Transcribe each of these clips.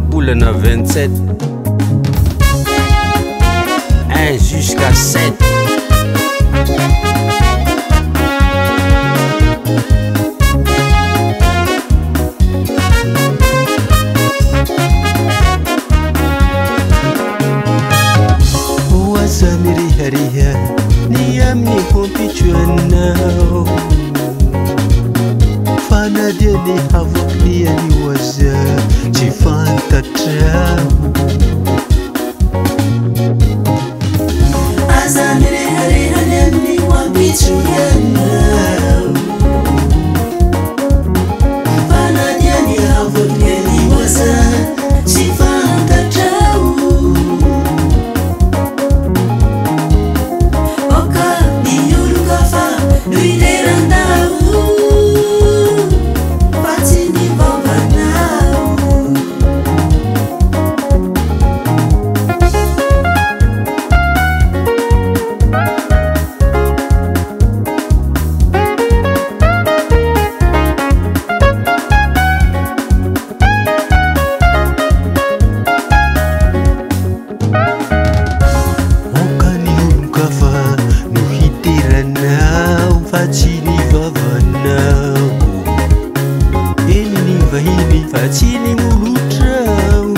Boulana 27 1 jusqu'à 7 Wazani riha niyamni kompichuanao Fana deni havakni ani waza Chifanta trao Azani riha niyamni kompichuanao Fana deni havakni ani waza Chifanta trao Fatini mulutrao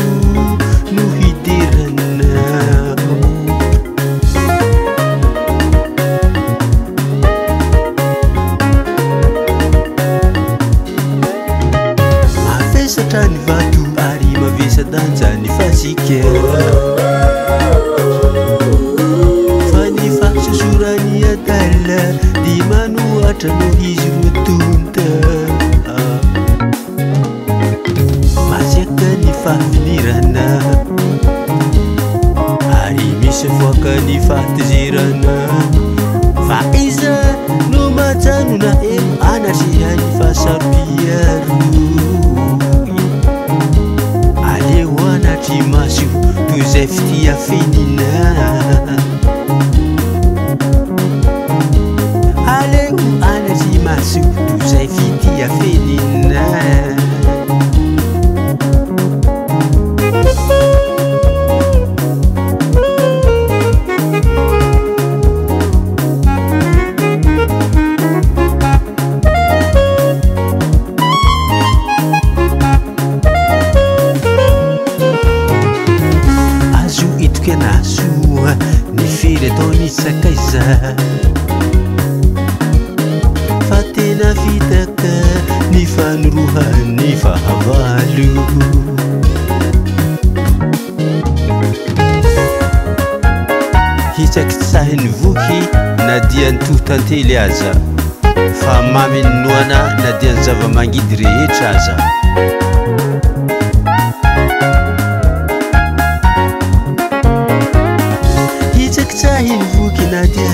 nuhidiranao Mavesa trani vatu ari mavesa danjani fasike Fani faksusurani adala dimanu atrano izy mutunta Fafinirana Ari misy foaka ny fahatizirana Fa iza no majanona eo anatria ny fahasapiaro Aleo anatry maso toy izay fitia fenina Aleo anatry maso toy izay fitia fenina Sakaiza Fatena fitaka ny fanuruhany fahavalo Hitsaky tsahiny voky na dia ny toh tantely aza Fa mamy ny noana na dia ny zava-mangidy rehetra aza Hitsaky tsahiny voky na dia